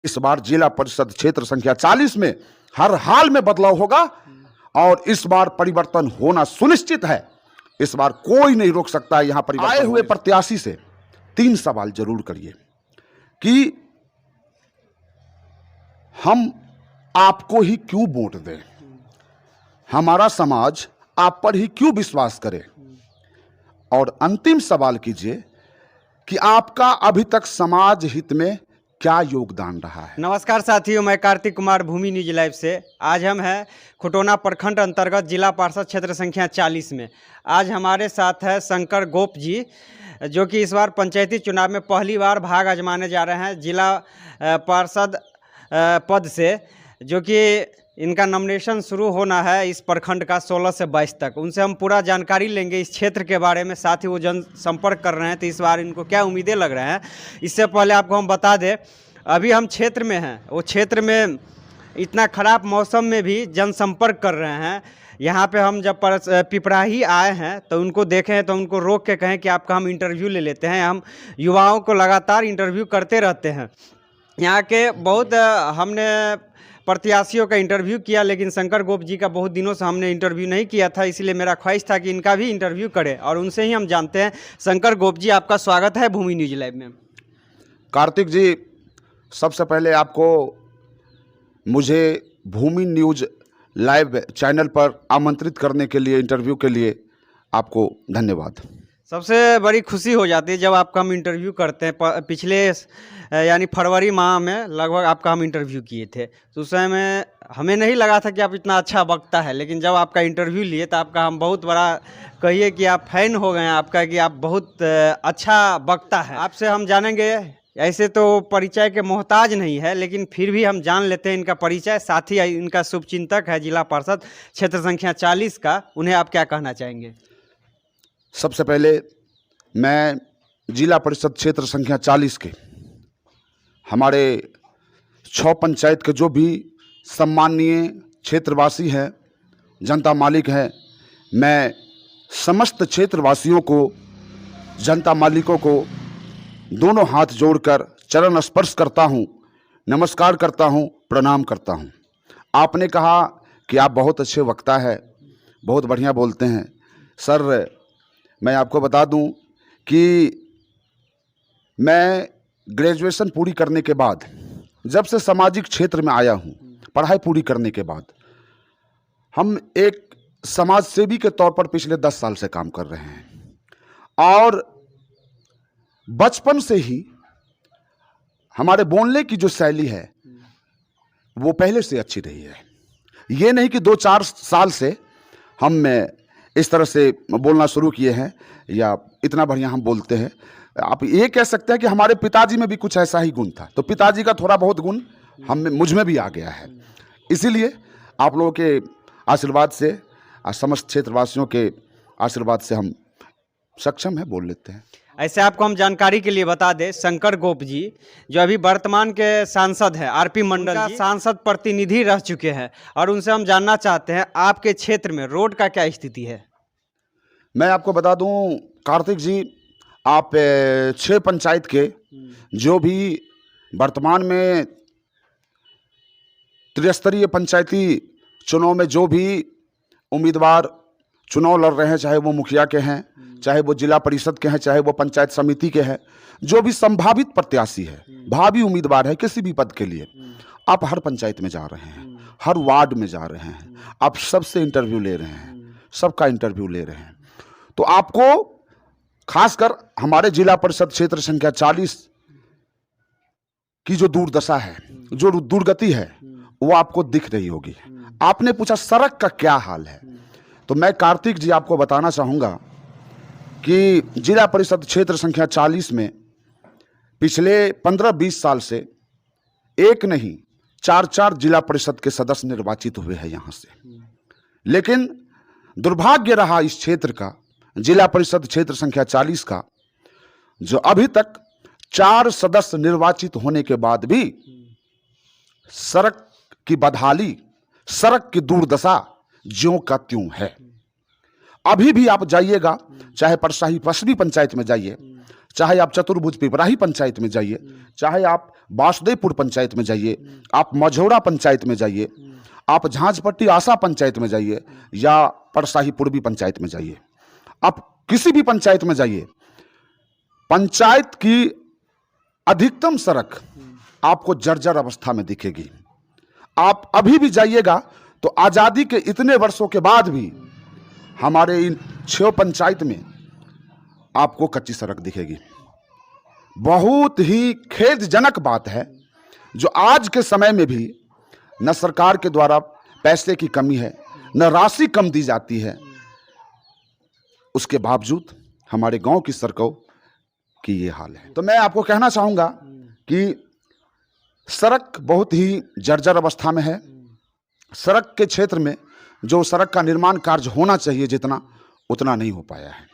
इस बार जिला परिषद क्षेत्र संख्या 40 में हर हाल में बदलाव होगा और इस बार परिवर्तन होना सुनिश्चित है। इस बार कोई नहीं रोक सकता है। यहां पर आए हुए प्रत्याशी से 3 सवाल जरूर करिए कि हम आपको ही क्यों वोट दें, हमारा समाज आप पर ही क्यों विश्वास करे, और अंतिम सवाल कीजिए कि आपका अभी तक समाज हित में क्या योगदान रहा है। नमस्कार साथियों, मैं कार्तिक कुमार, भूमि न्यूज लाइव से। आज हम हैं खुटोना प्रखंड अंतर्गत जिला पार्षद क्षेत्र संख्या 40 में। आज हमारे साथ है शंकर गोप जी, जो कि इस बार पंचायती चुनाव में पहली बार भाग आजमाने जा रहे हैं जिला पार्षद पद से, जो कि इनका नॉमिनेशन शुरू होना है इस प्रखंड का 16 से 22 तक। उनसे हम पूरा जानकारी लेंगे इस क्षेत्र के बारे में, साथ ही वो जनसंपर्क कर रहे हैं तो इस बार इनको क्या उम्मीदें लग रहे हैं। इससे पहले आपको हम बता दें, अभी हम क्षेत्र में हैं, वो क्षेत्र में इतना ख़राब मौसम में भी जनसंपर्क कर रहे हैं। यहाँ पे हम जब पिपराही आए हैं तो उनको देखें तो उनको रोक के कहें कि आपका हम इंटरव्यू ले लेते हैं। हम युवाओं को लगातार इंटरव्यू करते रहते हैं। यहाँ के बहुत हमने प्रत्याशियों का इंटरव्यू किया, लेकिन शंकर गोप जी का बहुत दिनों से हमने इंटरव्यू नहीं किया था, इसलिए मेरा ख्वाहिश था कि इनका भी इंटरव्यू करें और उनसे ही हम जानते हैं। शंकर गोप जी, आपका स्वागत है भूमि न्यूज लाइव में। कार्तिक जी, सबसे पहले आपको मुझे भूमि न्यूज लाइव चैनल पर आमंत्रित करने के लिए, इंटरव्यू के लिए आपको धन्यवाद। सबसे बड़ी खुशी हो जाती है जब आपका हम इंटरव्यू करते हैं। पिछले यानी फरवरी माह में लगभग आपका हम इंटरव्यू किए थे, तो उस समय में हमें नहीं लगा था कि आप इतना अच्छा वक्ता है, लेकिन जब आपका इंटरव्यू लिए तो आपका हम बहुत बड़ा, कहिए कि आप फैन हो गए हैं आपका, कि आप बहुत अच्छा वक्ता है। आपसे हम जानेंगे, ऐसे तो परिचय के मोहताज नहीं है, लेकिन फिर भी हम जान लेते हैं इनका परिचय। साथ ही इनका शुभचिंतक है जिला पार्षद क्षेत्र संख्या 40 का। उन्हें आप क्या कहना चाहेंगे? सबसे पहले मैं जिला परिषद क्षेत्र संख्या 40 के हमारे 6 पंचायत के जो भी सम्माननीय क्षेत्रवासी हैं, जनता मालिक हैं, मैं समस्त क्षेत्रवासियों को, जनता मालिकों को दोनों हाथ जोड़कर चरण स्पर्श करता हूँ, नमस्कार करता हूँ, प्रणाम करता हूँ। आपने कहा कि आप बहुत अच्छे वक्ता है, बहुत बढ़िया बोलते हैं। सर, मैं आपको बता दूं कि मैं ग्रेजुएशन पूरी करने के बाद, जब से सामाजिक क्षेत्र में आया हूं, पढ़ाई पूरी करने के बाद, हम एक समाज सेवी के तौर पर पिछले 10 साल से काम कर रहे हैं और बचपन से ही हमारे बोलने की जो शैली है वो पहले से अच्छी रही है। ये नहीं कि 2-4 साल से हम इस तरह से बोलना शुरू किए हैं या इतना बढ़िया हम बोलते हैं। आप ये कह सकते हैं कि हमारे पिताजी में भी कुछ ऐसा ही गुण था, तो पिताजी का थोड़ा बहुत गुण मुझ में भी आ गया है। इसीलिए आप लोगों के आशीर्वाद से और समस्त क्षेत्रवासियों के आशीर्वाद से हम सक्षम हैं, बोल लेते हैं। ऐसे आपको हम जानकारी के लिए बता दें, शंकर गोप जी जो अभी वर्तमान के सांसद हैं, आरपी मंडल जी सांसद प्रतिनिधि रह चुके हैं, और उनसे हम जानना चाहते हैं आपके क्षेत्र में रोड का क्या स्थिति है। मैं आपको बता दूं कार्तिक जी, आप 6 पंचायत के जो भी वर्तमान में त्रिस्तरीय पंचायती चुनाव में जो भी उम्मीदवार चुनाव लड़ रहे हैं, चाहे वो मुखिया के हैं, चाहे वो जिला परिषद के हैं, चाहे वो पंचायत समिति के हैं, जो भी संभावित प्रत्याशी है, भावी उम्मीदवार है किसी भी पद के लिए, आप हर पंचायत में जा रहे हैं, हर वार्ड में जा रहे हैं, आप सबसे इंटरव्यू ले रहे हैं, सबका इंटरव्यू ले रहे हैं। तो आपको खासकर हमारे जिला परिषद क्षेत्र संख्या 40 की जो दुर्दशा है, जो दुर्गति है, वो आपको दिख रही होगी। आपने पूछा सड़क का क्या हाल है, तो मैं कार्तिक जी आपको बताना चाहूँगा कि जिला परिषद क्षेत्र संख्या 40 में पिछले 15-20 साल से एक नहीं 4-4 जिला परिषद के सदस्य निर्वाचित हुए हैं यहाँ से। लेकिन दुर्भाग्य रहा इस क्षेत्र का, जिला परिषद क्षेत्र संख्या 40 का, जो अभी तक 4 सदस्य निर्वाचित होने के बाद भी सड़क की बदहाली, सड़क की दुर्दशा ज्यों का त्यों है। अभी भी आप जाइएगा, चाहे परसाही पश्चिमी पंचायत में जाइए, चाहे आप चतुर्भुज पिपराही पंचायत में जाइए, चाहे आप वासुदेवपुर पंचायत में जाइए, आप मझौरा पंचायत में जाइए, आप झांझपट्टी आशा पंचायत में जाइए या परसाही पूर्वी पंचायत में जाइए, आप किसी भी पंचायत में जाइए, पंचायत की अधिकतम सड़क आपको जर्जर अवस्था में दिखेगी। आप अभी भी जाइएगा तो आज़ादी के इतने वर्षों के बाद भी हमारे इन 6 पंचायत में आपको कच्ची सड़क दिखेगी। बहुत ही खेदजनक बात है जो आज के समय में भी न सरकार के द्वारा पैसे की कमी है, न राशि कम दी जाती है, उसके बावजूद हमारे गांव की सड़कों की ये हाल है। तो मैं आपको कहना चाहूँगा कि सड़क बहुत ही जर्जर अवस्था में है। सड़क के क्षेत्र में जो सड़क का निर्माण कार्य होना चाहिए जितना, उतना नहीं हो पाया है,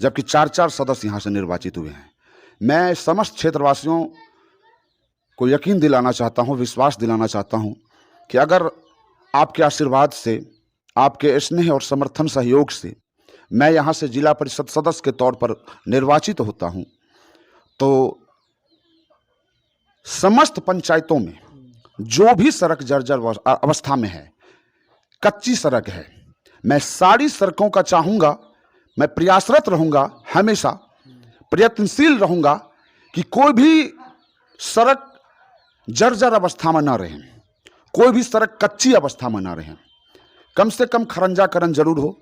जबकि 4-4 सदस्य यहाँ से निर्वाचित हुए हैं। मैं समस्त क्षेत्रवासियों को यकीन दिलाना चाहता हूँ, विश्वास दिलाना चाहता हूँ कि अगर आपके आशीर्वाद से, आपके स्नेह और समर्थन सहयोग से मैं यहाँ से जिला परिषद सदस्य के तौर पर निर्वाचित होता हूँ तो समस्त पंचायतों में जो भी सड़क जर्जर अवस्था में है, कच्ची सड़क है, मैं सारी सड़कों का चाहूँगा, मैं प्रयासरत रहूँगा, हमेशा प्रयत्नशील रहूँगा कि कोई भी सड़क जर्जर अवस्था में ना रहे, कोई भी सड़क कच्ची अवस्था में ना रहे। कम से कम खरंजाकरण जरूर हो।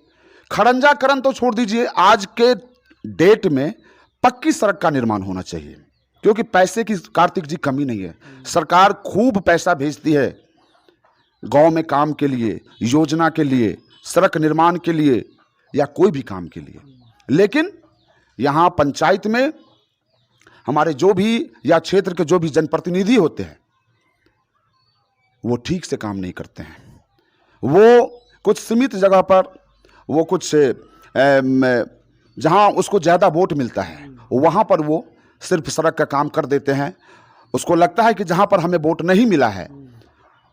खरंजाकरण तो छोड़ दीजिए, आज के डेट में पक्की सड़क का निर्माण होना चाहिए, क्योंकि पैसे की कार्तिक जी कमी नहीं है। सरकार खूब पैसा भेजती है गांव में काम के लिए, योजना के लिए, सड़क निर्माण के लिए या कोई भी काम के लिए, लेकिन यहाँ पंचायत में हमारे जो भी या क्षेत्र के जो भी जनप्रतिनिधि होते हैं वो ठीक से काम नहीं करते हैं। वो कुछ सीमित जगह पर, वो कुछ जहाँ उसको ज़्यादा वोट मिलता है वहाँ पर वो सिर्फ सड़क का काम कर देते हैं। उसको लगता है कि जहाँ पर हमें वोट नहीं मिला है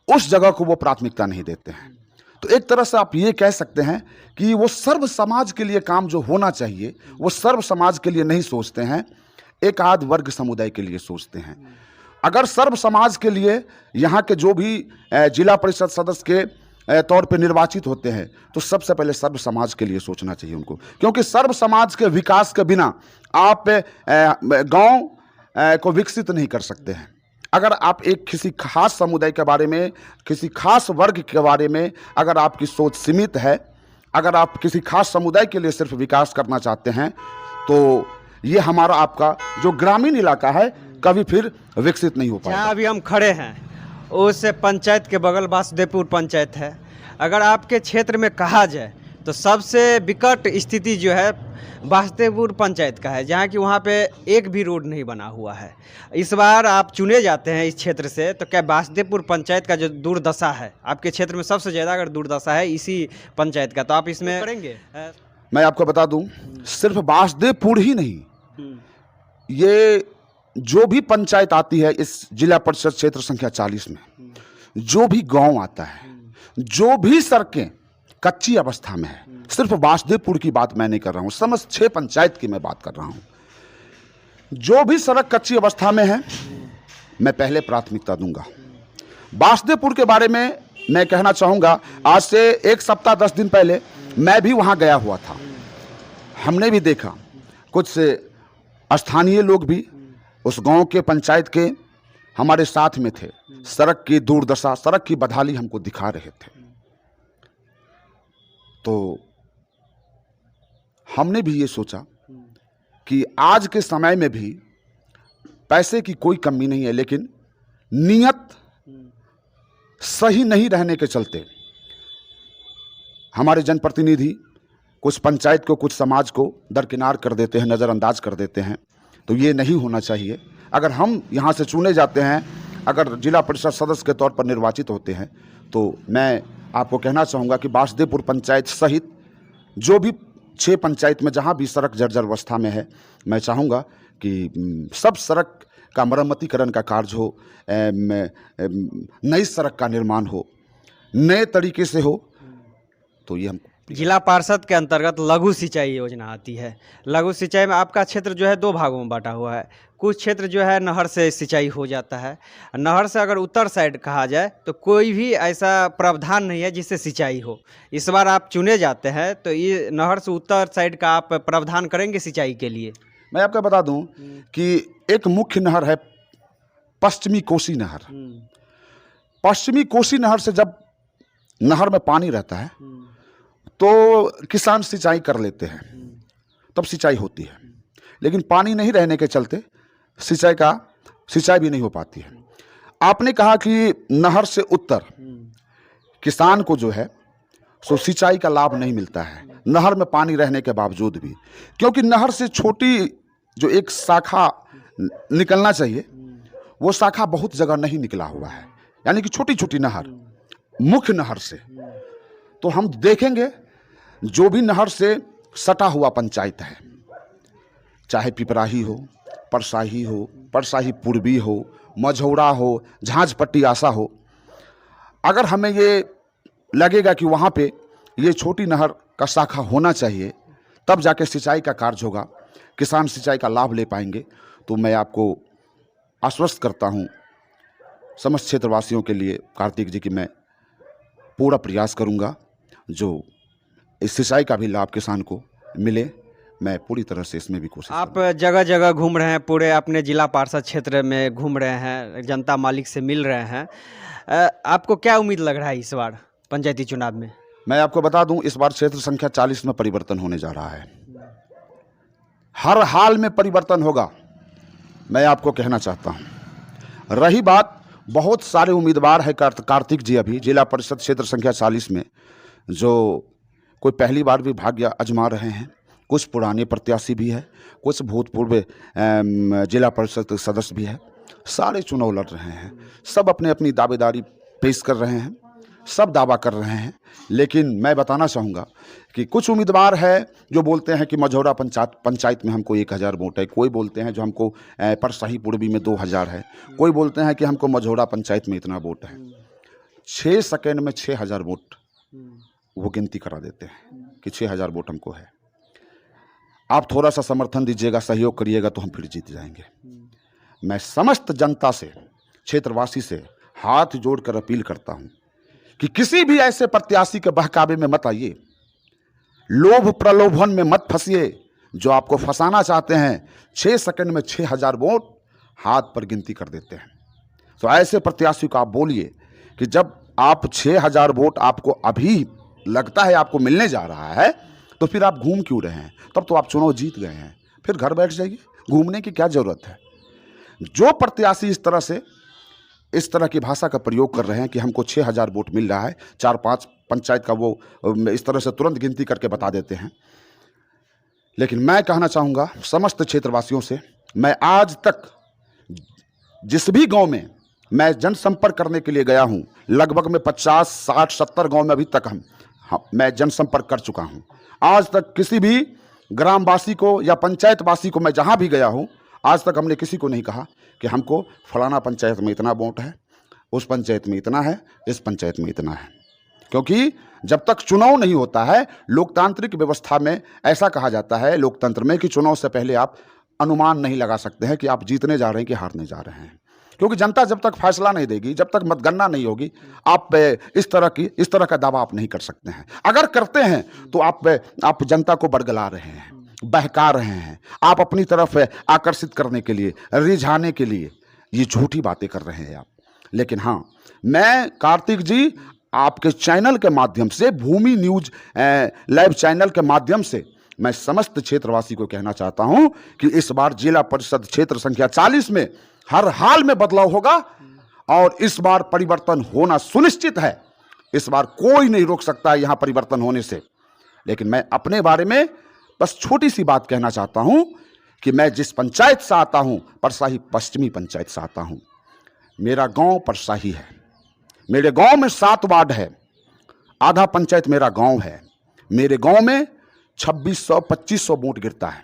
उस जगह को वो प्राथमिकता नहीं देते हैं। तो एक तरह से आप ये कह सकते हैं कि वो सर्व समाज के लिए काम जो होना चाहिए वो सर्व समाज के लिए नहीं सोचते हैं, एक आध वर्ग समुदाय के लिए सोचते हैं। अगर सर्व समाज के लिए यहाँ के जो भी जिला परिषद सदस्य के तौर पे निर्वाचित होते हैं तो सबसे पहले सर्व समाज के लिए सोचना चाहिए उनको, क्योंकि सर्व समाज के विकास के बिना आप गांव को विकसित नहीं कर सकते हैं। अगर आप एक किसी खास समुदाय के बारे में, किसी खास वर्ग के बारे में अगर आपकी सोच सीमित है, अगर आप किसी खास समुदाय के लिए सिर्फ विकास करना चाहते हैं तो ये हमारा आपका जो ग्रामीण इलाका है कभी फिर विकसित नहीं हो पाएगा। जहाँ अभी हम खड़े हैं उस पंचायत के बगल वासुदेवपुर पंचायत है। अगर आपके क्षेत्र में कहा जाए तो सबसे विकट स्थिति जो है वासुदेवपुर पंचायत का है, जहाँ कि वहाँ पे एक भी रोड नहीं बना हुआ है। इस बार आप चुने जाते हैं इस क्षेत्र से, तो क्या वासुदेवपुर पंचायत का जो दुर्दशा है, आपके क्षेत्र में सबसे ज़्यादा अगर दुर्दशा है इसी पंचायत का, तो आप इसमें करेंगे? मैं आपको बता दूं, सिर्फ वासुदेवपुर ही नहीं, ये जो भी पंचायत आती है इस जिला परिषद क्षेत्र संख्या 40 में, जो भी गांव आता है, जो भी सड़कें कच्ची अवस्था में है, सिर्फ वासुदेवपुर की बात मैं नहीं कर रहा हूं, समस्त 6 पंचायत की मैं बात कर रहा हूं। जो भी सड़क कच्ची अवस्था में है मैं पहले प्राथमिकता दूंगा। वासुदेवपुर के बारे में मैं कहना चाहूंगा, आज से 1 सप्ताह 10 दिन पहले मैं भी वहां गया हुआ था। हमने भी देखा, कुछ स्थानीय लोग भी उस गांव के पंचायत के हमारे साथ में थे, सड़क की दुर्दशा, सड़क की बदहाली हमको दिखा रहे थे। तो हमने भी ये सोचा कि आज के समय में भी पैसे की कोई कमी नहीं है, लेकिन नियत सही नहीं रहने के चलते हमारे जनप्रतिनिधि कुछ पंचायत को, कुछ समाज को दरकिनार कर देते हैं, नज़रअंदाज कर देते हैं। तो ये नहीं होना चाहिए। अगर हम यहाँ से चुने जाते हैं, अगर जिला परिषद सदस्य के तौर पर निर्वाचित होते हैं, तो मैं आपको कहना चाहूँगा कि वासुदेवपुर पंचायत सहित जो भी 6 पंचायत में जहाँ भी सड़क जर्जर अवस्था में है, मैं चाहूँगा कि सब सड़क का मरम्मतीकरण का कार्य हो, नई सड़क का निर्माण हो, नए तरीके से हो, तो ये हम जिला पार्षद के अंतर्गत लघु सिंचाई योजना आती है। लघु सिंचाई में आपका क्षेत्र जो है 2 भागों में बांटा हुआ है। कुछ क्षेत्र जो है नहर से सिंचाई हो जाता है। नहर से अगर उत्तर साइड कहा जाए तो कोई भी ऐसा प्रावधान नहीं है जिससे सिंचाई हो। इस बार आप चुने जाते हैं तो ये नहर से उत्तर साइड का आप प्रावधान करेंगे सिंचाई के लिए? मैं आपको बता दूं कि एक मुख्य नहर है पश्चिमी कोसी नहर। पश्चिमी कोसी नहर से जब नहर में पानी रहता है तो किसान सिंचाई कर लेते हैं, तब सिंचाई होती है। लेकिन पानी नहीं रहने के चलते सिंचाई भी नहीं हो पाती है। आपने कहा कि नहर से उत्तर किसान को जो है सो सिंचाई का लाभ नहीं मिलता है, नहर में पानी रहने के बावजूद भी, क्योंकि नहर से छोटी जो एक शाखा निकलना चाहिए वो शाखा बहुत जगह नहीं निकला हुआ है, यानी कि छोटी छोटी नहर मुख्य नहर से। तो हम देखेंगे जो भी नहर से सटा हुआ पंचायत है, चाहे पिपराही हो, परसाही पूर्वी हो, मझौरा हो, झांझपट्टी आसा हो, अगर हमें ये लगेगा कि वहाँ पे ये छोटी नहर का शाखा होना चाहिए तब जाके सिंचाई का कार्य होगा, किसान सिंचाई का लाभ ले पाएंगे, तो मैं आपको आश्वस्त करता हूँ समस्त क्षेत्रवासियों के लिए कार्तिक जी कि मैं पूरा प्रयास करूँगा जो इस सिंचाई का भी लाभ किसान को मिले। मैं पूरी तरह से इसमें भी कोशिश आप जगह जगह घूम रहे हैं, पूरे अपने जिला पार्षद क्षेत्र में घूम रहे हैं, जनता मालिक से मिल रहे हैं, आपको क्या उम्मीद लग रहा है इस बार पंचायती चुनाव में? मैं आपको बता दूं इस बार क्षेत्र संख्या 40 में परिवर्तन होने जा रहा है। हर हाल में परिवर्तन होगा, मैं आपको कहना चाहता हूं। रही बात, बहुत सारे उम्मीदवार है कार्तिक जी अभी जिला परिषद क्षेत्र संख्या 40 में, जो कोई पहली बार भी भाग्य आजमा रहे हैं, कुछ पुराने प्रत्याशी भी है, कुछ भूतपूर्व जिला परिषद सदस्य भी है, सारे चुनाव लड़ रहे हैं, सब अपने अपनी दावेदारी पेश कर रहे हैं, सब दावा कर रहे हैं। लेकिन मैं बताना चाहूँगा कि कुछ उम्मीदवार है जो बोलते हैं कि मझौरा पंचायत में हमको 1000 वोट है, कोई बोलते हैं जो हमको परसाही पूर्वी में 2000 है, कोई बोलते हैं कि हमको मझौरा पंचायत में इतना वोट है। 6 सेकेंड में 6000 वोट वो गिनती करा देते हैं कि 6000 वोट हमको है। आप थोड़ा सा समर्थन दीजिएगा, सहयोग करिएगा तो हम फिर जीत जाएंगे। मैं समस्त जनता से, क्षेत्रवासी से हाथ जोड़कर अपील करता हूं कि किसी भी ऐसे प्रत्याशी के बहकावे में मत आइए, लोभ प्रलोभन में मत फंसिए जो आपको फंसाना चाहते हैं। 6 सेकंड में 6000 वोट हाथ पर गिनती कर देते हैं। तो ऐसे प्रत्याशी को आप बोलिए कि जब आप 6000 वोट आपको अभी लगता है आपको मिलने जा रहा है तो फिर आप घूम क्यों रहे हैं? तब तो आप चुनाव जीत गए हैं, फिर घर बैठ जाइए, घूमने की क्या जरूरत है? जो प्रत्याशी इस तरह की भाषा का प्रयोग कर रहे हैं कि हमको 6000 वोट मिल रहा है, 4-5 पंचायत का वो इस तरह से तुरंत गिनती करके बता देते हैं। लेकिन मैं कहना चाहूँगा समस्त क्षेत्रवासियों से, मैं आज तक जिस भी गांव में मैं जनसंपर्क करने के लिए गया हूं, लगभग में 50, 60, 70 गांव में अभी तक मैं जनसंपर्क कर चुका हूं। आज तक किसी भी ग्रामवासी को या पंचायतवासी को मैं जहां भी गया हूं, आज तक हमने किसी को नहीं कहा कि हमको फलाना पंचायत में इतना वोट है, उस पंचायत में इतना है, इस पंचायत में इतना है। क्योंकि जब तक चुनाव नहीं होता है, लोकतांत्रिक व्यवस्था में ऐसा कहा जाता है लोकतंत्र में कि चुनाव से पहले आप अनुमान नहीं लगा सकते हैं कि आप जीतने जा रहे हैं कि हारने जा रहे हैं। क्योंकि जनता जब तक फैसला नहीं देगी, जब तक मतगणना नहीं होगी, आप इस तरह का दावा आप नहीं कर सकते हैं। अगर करते हैं तो आप जनता को बरगला रहे हैं, बहका रहे हैं, आप अपनी तरफ आकर्षित करने के लिए, रिझाने के लिए ये झूठी बातें कर रहे हैं आप। लेकिन हाँ, मैं कार्तिक जी आपके चैनल के माध्यम से, भूमि न्यूज लाइव चैनल के माध्यम से मैं समस्त क्षेत्रवासी को कहना चाहता हूं कि इस बार जिला परिषद क्षेत्र संख्या 40 में हर हाल में बदलाव होगा और इस बार परिवर्तन होना सुनिश्चित है। इस बार कोई नहीं रोक सकता है यहां परिवर्तन होने से। लेकिन मैं अपने बारे में बस छोटी सी बात कहना चाहता हूं कि मैं जिस पंचायत से आता हूं, परसाही पश्चिमी पंचायत से आता हूं। मेरा गांव परसाही है, मेरे गांव में 7 वार्ड है, आधा पंचायत मेरा गांव है। मेरे गांव में 2600-2500 वोट गिरता है।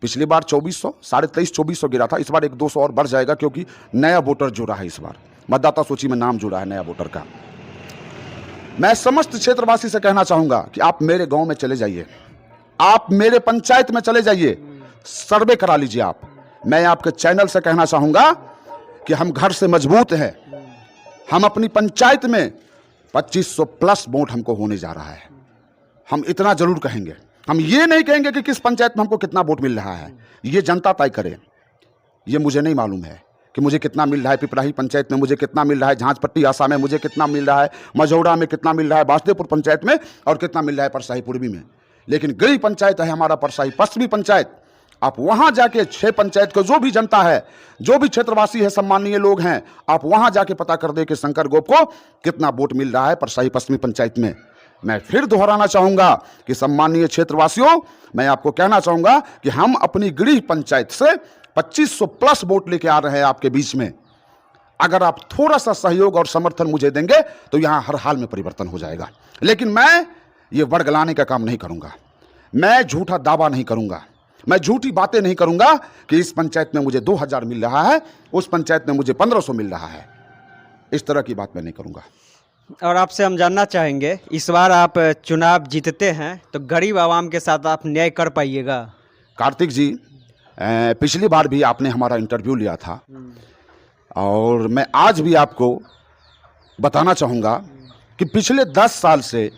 पिछली बार 2400, 2350-2400 गिरा था। इस बार 100-200 और बढ़ जाएगा क्योंकि नया वोटर जुड़ा है, इस बार मतदाता सूची में नाम जुड़ा है नया वोटर का। मैं समस्त क्षेत्रवासी से कहना चाहूंगा कि आप मेरे गांव में चले जाइए, आप मेरे पंचायत में चले जाइए, सर्वे करा लीजिए आप। मैं आपके चैनल से कहना चाहूंगा कि हम घर से मजबूत हैं। हम अपनी पंचायत में 2500 प्लस वोट हमको होने जा रहा है। हम इतना जरूर कहेंगे। हम ये नहीं कहेंगे कि किस पंचायत में हमको कितना वोट मिल रहा है, ये जनता तय करे। ये मुझे नहीं मालूम है कि मुझे कितना मिल रहा है, पिपराही पंचायत में मुझे कितना मिल रहा है, झांझपट्टी आसा में मुझे कितना मिल रहा है, मझौड़ा में कितना मिल रहा है, वासुदेवपुर पंचायत में, और कितना मिल रहा है परसाही पूर्वी में। लेकिन गृह पंचायत है हमारा परसाही पश्चिमी पंचायत। आप वहां जाके 6 पंचायत को जो भी जनता है, जो भी क्षेत्रवासी है, सम्मानीय लोग हैं, आप वहां जाके पता कर दे कि शंकर गोप को कितना वोट मिल रहा है परसाही पश्चिमी पंचायत में। मैं फिर दोहराना चाहूंगा कि सम्मानीय क्षेत्रवासियों, मैं आपको कहना चाहूंगा कि हम अपनी गृह पंचायत से 2500 प्लस वोट लेके आ रहे हैं आपके बीच में। अगर आप थोड़ा सा सहयोग और समर्थन मुझे देंगे तो यहां हर हाल में परिवर्तन हो जाएगा। लेकिन मैं ये वर्गलाने का काम नहीं करूंगा, मैं झूठा दावा नहीं करूंगा, मैं झूठी बातें नहीं करूंगा कि इस पंचायत में मुझे 2000 मिल रहा है, उस पंचायत में मुझे 1500 मिल रहा है। इस तरह की बात मैं नहीं करूंगा। और आपसे हम जानना चाहेंगे, इस बार आप चुनाव जीतते हैं तो गरीब आवाम के साथ आप न्याय कर पाइएगा? कार्तिक जी, पिछली बार भी आपने हमारा इंटरव्यू लिया था और मैं आज भी आपको बताना चाहूँगा कि पिछले 10 साल से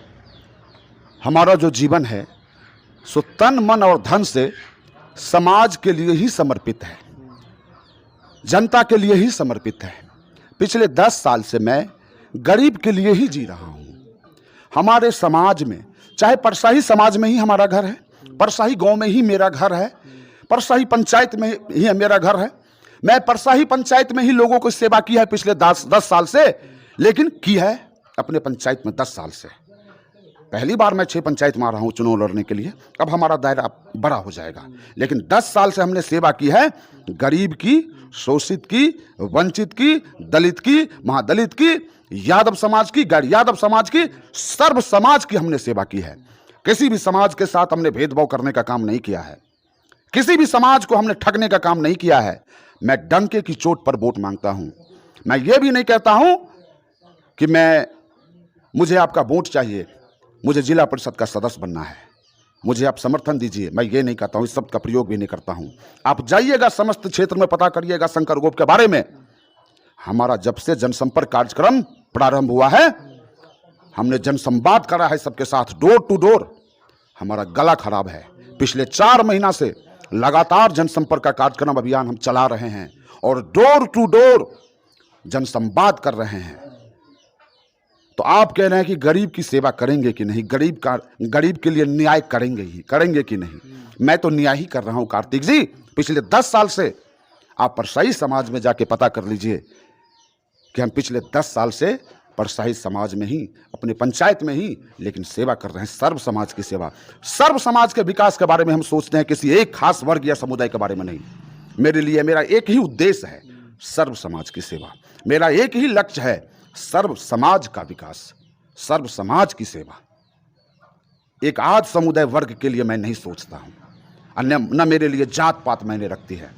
हमारा जो जीवन है सो तन मन और धन से समाज के लिए ही समर्पित है, जनता के लिए ही समर्पित है। पिछले 10 साल से मैं गरीब के लिए ही जी रहा हूँ। हमारे समाज में, चाहे परसाही समाज में ही हमारा घर है, परसाही गांव में ही मेरा घर है, परसाही पंचायत में ही मेरा घर है। मैं परसाही पंचायत में ही लोगों को सेवा की है पिछले 10 साल से, लेकिन की है अपने पंचायत में 10 साल से। पहली बार मैं 6 पंचायत में आ रहा हूँ चुनाव लड़ने के लिए, अब हमारा दायरा बड़ा हो जाएगा। लेकिन 10 साल से हमने सेवा की है गरीब की, शोषित की, वंचित की, दलित की, महादलित की, यादव समाज की, गैर यादव समाज की, सर्व समाज की हमने सेवा की है। किसी भी समाज के साथ हमने भेदभाव करने का काम नहीं किया है, किसी भी समाज को हमने ठगने का काम नहीं किया है। मैं डंके की चोट पर वोट मांगता हूं। मैं ये भी नहीं कहता हूं कि मुझे आपका वोट चाहिए, मुझे जिला परिषद का सदस्य बनना है, मुझे आप समर्थन दीजिए। मैं ये नहीं कहता हूं, इस शब्द का प्रयोग भी नहीं करता हूं। आप जाइएगा समस्त क्षेत्र में, पता करिएगा शंकर गोप के बारे में। हमारा जब से जनसंपर्क कार्यक्रम प्रारंभ हुआ है, हमने जनसंवाद करा है सबके साथ, डोर टू डोर। हमारा गला खराब है। पिछले 4 महीना से लगातार जनसंपर्क का कार्यक्रम अभियान हम चला रहे हैं और डोर टू डोर जनसंवाद कर रहे हैं। तो आप कह रहे हैं कि गरीब की सेवा करेंगे कि नहीं, गरीब के लिए न्याय करेंगे कि नहीं? मैं तो न्याय ही कर रहा हूं कार्तिक जी। पिछले 10 साल से आप परसाही समाज में जाके पता कर लीजिए कि हम पिछले 10 साल से परसाही समाज में ही, अपने पंचायत में ही, लेकिन सेवा कर रहे हैं, सर्व समाज की सेवा। सर्व समाज के विकास के बारे में हम सोचते हैं, किसी एक खास वर्ग या समुदाय के बारे में नहीं। मेरे लिए मेरा एक ही उद्देश्य है, सर्व समाज की सेवा। मेरा एक ही लक्ष्य है, सर्व समाज का विकास, सर्व समाज की सेवा। एक आध समुदाय वर्ग के लिए मैं नहीं सोचता हूं, न मेरे लिए जात पात मैंने रखती है।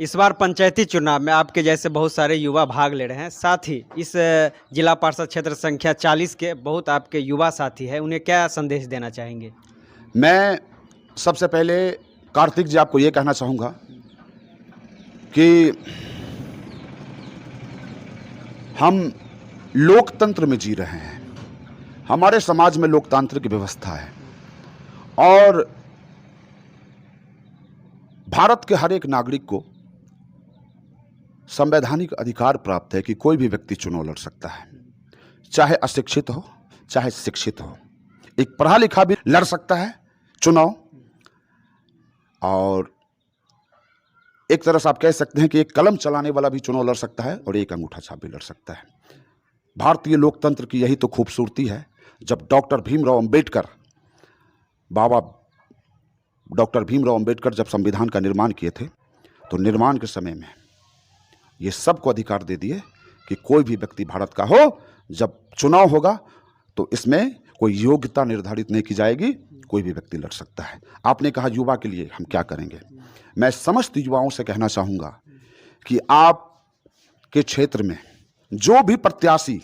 इस बार पंचायती चुनाव में आपके जैसे बहुत सारे युवा भाग ले रहे हैं, साथ ही इस जिला पार्षद क्षेत्र संख्या 40 के बहुत आपके युवा साथी हैं, उन्हें क्या संदेश देना चाहेंगे? मैं सबसे पहले कार्तिक जी आपको ये कहना चाहूँगा कि हम लोकतंत्र में जी रहे हैं। हमारे समाज में लोकतांत्रिक व्यवस्था है और भारत के हर एक नागरिक को संवैधानिक अधिकार प्राप्त है कि कोई भी व्यक्ति चुनाव लड़ सकता है, चाहे अशिक्षित हो चाहे शिक्षित हो। एक पढ़ा लिखा भी लड़ सकता है चुनाव, और एक तरह से आप कह सकते हैं कि एक कलम चलाने वाला भी चुनाव लड़ सकता है और एक अंगूठा छाप भी लड़ सकता है। भारतीय लोकतंत्र की यही तो खूबसूरती है। जब डॉक्टर भीमराव अंबेडकर, बाबा डॉक्टर भीमराव अंबेडकर जब संविधान का निर्माण किए थे, तो निर्माण के समय में ये सबको अधिकार दे दिए कि कोई भी व्यक्ति भारत का हो, जब चुनाव होगा तो इसमें कोई योग्यता निर्धारित नहीं की जाएगी, कोई भी व्यक्ति लड़ सकता है। आपने कहा युवा के लिए हम क्या करेंगे? मैं समस्त युवाओं से कहना चाहूँगा कि आप के क्षेत्र में जो भी प्रत्याशी,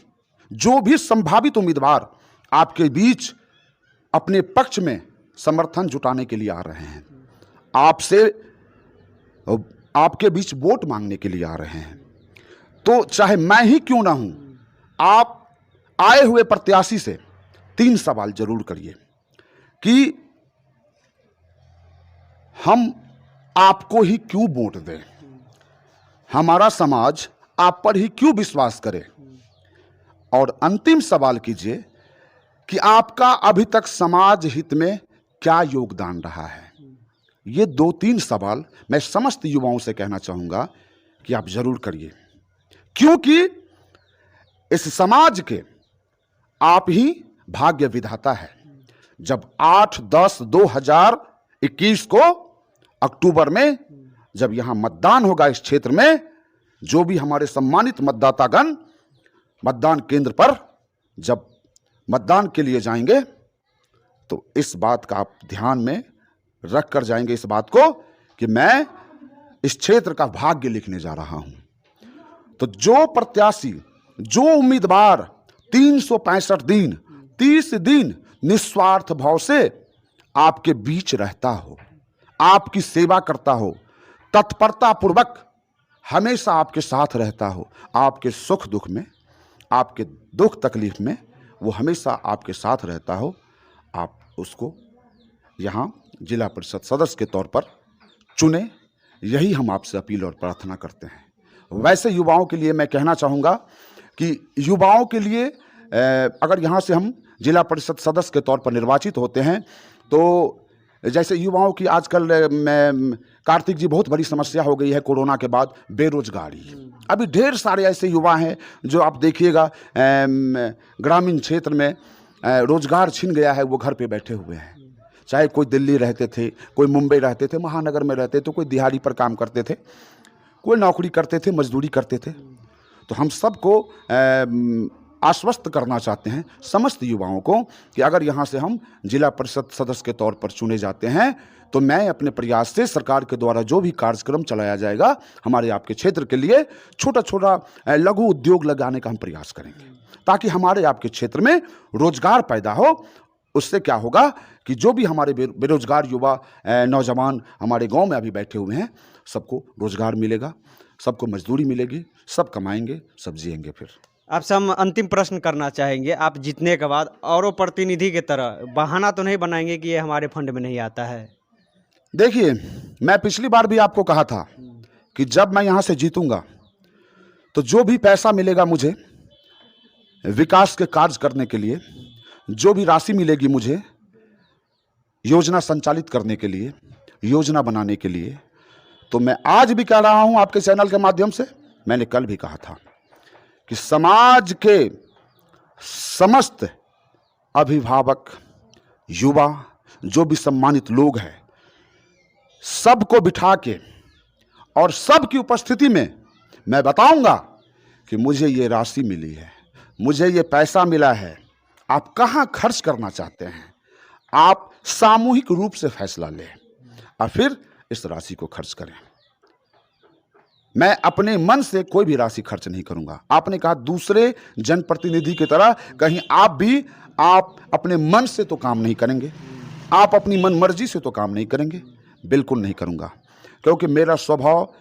जो भी संभावित उम्मीदवार आपके बीच अपने पक्ष में समर्थन जुटाने के लिए आ रहे हैं, आपसे आपके बीच वोट मांगने के लिए आ रहे हैं, तो चाहे मैं ही क्यों ना हूं, आप आए हुए प्रत्याशी से 3 सवाल जरूर करिए कि हम आपको ही क्यों वोट दें, हमारा समाज आप पर ही क्यों विश्वास करे, और अंतिम सवाल कीजिए कि आपका अभी तक समाज हित में क्या योगदान रहा है। ये 2-3 सवाल मैं समस्त युवाओं से कहना चाहूंगा कि आप जरूर करिए, क्योंकि इस समाज के आप ही भाग्य विधाता है। जब 8-10-2021 को अक्टूबर में जब यहां मतदान होगा इस क्षेत्र में, जो भी हमारे सम्मानित मतदातागण मतदान केंद्र पर जब मतदान के लिए जाएंगे, तो इस बात का आप ध्यान में रख कर जाएंगे, इस बात को कि मैं इस क्षेत्र का भाग्य लिखने जा रहा हूं। तो जो प्रत्याशी, जो उम्मीदवार 365 दिन 30 दिन निस्वार्थ भाव से आपके बीच रहता हो, आपकी सेवा करता हो, तत्परता पूर्वक हमेशा आपके साथ रहता हो, आपके सुख दुख में, आपके दुख तकलीफ में वो हमेशा आपके साथ रहता हो, आप उसको यहाँ जिला परिषद सदस्य के तौर पर चुने। यही हम आपसे अपील और प्रार्थना करते हैं। वैसे युवाओं के लिए मैं कहना चाहूँगा कि युवाओं के लिए अगर यहाँ से हम जिला परिषद सदस्य के तौर पर निर्वाचित होते हैं, तो जैसे युवाओं की आजकल कार्तिक जी बहुत बड़ी समस्या हो गई है कोरोना के बाद, बेरोजगारी। अभी ढेर सारे ऐसे युवा हैं जो आप देखिएगा ग्रामीण क्षेत्र में रोजगार छिन गया है, वो घर पे बैठे हुए हैं। चाहे कोई दिल्ली रहते थे, कोई मुंबई रहते थे, महानगर में रहते थे, कोई दिहाड़ी पर काम करते थे, कोई नौकरी करते थे, मजदूरी करते थे। तो हम सबको आश्वस्त करना चाहते हैं समस्त युवाओं को कि अगर यहाँ से हम जिला परिषद सदस्य के तौर पर चुने जाते हैं, तो मैं अपने प्रयास से सरकार के द्वारा जो भी कार्यक्रम चलाया जाएगा हमारे आपके क्षेत्र के लिए, छोटा छोटा लघु उद्योग लगाने का हम प्रयास करेंगे, ताकि हमारे आपके क्षेत्र में रोजगार पैदा हो। उससे क्या होगा कि जो भी हमारे बेरोजगार युवा नौजवान हमारे गांव में अभी बैठे हुए हैं, सबको रोजगार मिलेगा, सबको मजदूरी मिलेगी, सब कमाएंगे, सब जिएंगे। फिर आपसे हम अंतिम प्रश्न करना चाहेंगे, आप जीतने के बाद औरों प्रतिनिधि की तरह बहाना तो नहीं बनाएंगे कि ये हमारे फंड में नहीं आता है? देखिए, मैं पिछली बार भी आपको कहा था कि जब मैं यहाँ से जीतूंगा तो जो भी पैसा मिलेगा मुझे विकास के कार्य करने के लिए, जो भी राशि मिलेगी मुझे योजना संचालित करने के लिए, योजना बनाने के लिए, तो मैं आज भी कह रहा हूं आपके चैनल के माध्यम से, मैंने कल भी कहा था कि समाज के समस्त अभिभावक, युवा, जो भी सम्मानित लोग हैं, सबको बिठा के और सबकी उपस्थिति में मैं बताऊंगा कि मुझे ये राशि मिली है, मुझे ये पैसा मिला है, आप कहाँ खर्च करना चाहते हैं, आप सामूहिक रूप से फैसला लें और फिर इस राशि को खर्च करें। मैं अपने मन से कोई भी राशि खर्च नहीं करूंगा। आपने कहा दूसरे जनप्रतिनिधि की तरह कहीं आप अपने मन से तो काम नहीं करेंगे, आप अपनी मन मर्जी से तो काम नहीं करेंगे, बिल्कुल नहीं करूंगा, क्योंकि मेरा स्वभाव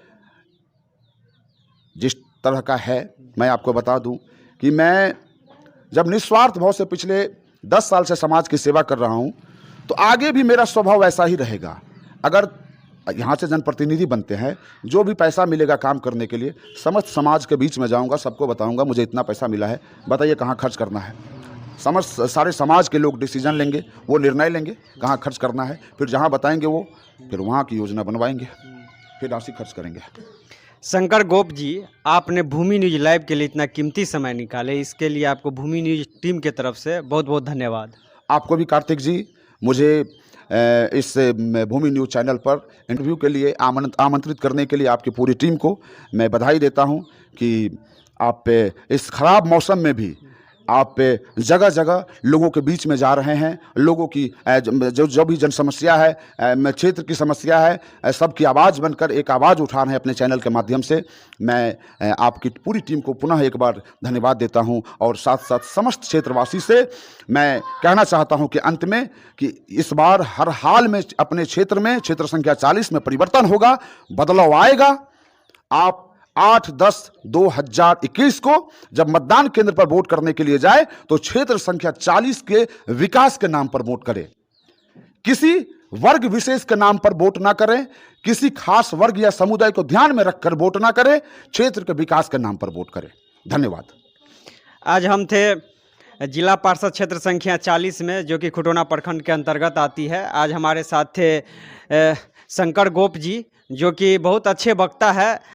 जिस तरह का है, मैं आपको बता दूं कि मैं जब निस्वार्थ भाव से पिछले 10 साल से समाज की सेवा कर रहा हूं, तो आगे भी मेरा स्वभाव ऐसा ही रहेगा। अगर यहाँ से जनप्रतिनिधि बनते हैं, जो भी पैसा मिलेगा काम करने के लिए, समस्त समाज के बीच में जाऊंगा, सबको बताऊंगा मुझे इतना पैसा मिला है, बताइए कहाँ खर्च करना है। समस्त सारे समाज के लोग डिसीजन लेंगे, वो निर्णय लेंगे कहाँ खर्च करना है, फिर जहाँ बताएंगे वो फिर वहाँ की योजना बनवाएंगे, फिर राशि खर्च करेंगे। शंकर गोप जी, आपने भूमि न्यूज लाइव के लिए इतना कीमती समय निकाले, इसके लिए आपको भूमि न्यूज टीम के तरफ से बहुत बहुत धन्यवाद। आपको भी कार्तिक जी, मुझे इस भूमि न्यूज चैनल पर इंटरव्यू के लिए आमंत्रित करने के लिए आपकी पूरी टीम को मैं बधाई देता हूं कि आप इस खराब मौसम में भी आप जगह जगह लोगों के बीच में जा रहे हैं, लोगों की जो भी जन समस्या है, क्षेत्र की समस्या है, सबकी आवाज़ बनकर एक आवाज़ उठा रहे हैं अपने चैनल के माध्यम से। मैं आपकी पूरी टीम को पुनः एक बार धन्यवाद देता हूं और साथ साथ समस्त क्षेत्रवासी से मैं कहना चाहता हूं कि अंत में कि इस बार हर हाल में अपने क्षेत्र में क्षेत्र संख्या 40 में परिवर्तन होगा, बदलाव आएगा। आप 8/10/2021 को जब मतदान केंद्र पर वोट करने के लिए जाए तो क्षेत्र संख्या 40 के विकास के नाम पर वोट करें, किसी वर्ग विशेष के नाम पर वोट ना करें, किसी खास वर्ग या समुदाय को ध्यान में रखकर वोट ना करें, क्षेत्र के विकास के नाम पर वोट करें। धन्यवाद। आज हम थे जिला पार्षद क्षेत्र संख्या 40 में, जो कि खुटोना प्रखंड के अंतर्गत आती है। आज हमारे साथ थे शंकर गोप जी, जो कि बहुत अच्छे वक्ता है।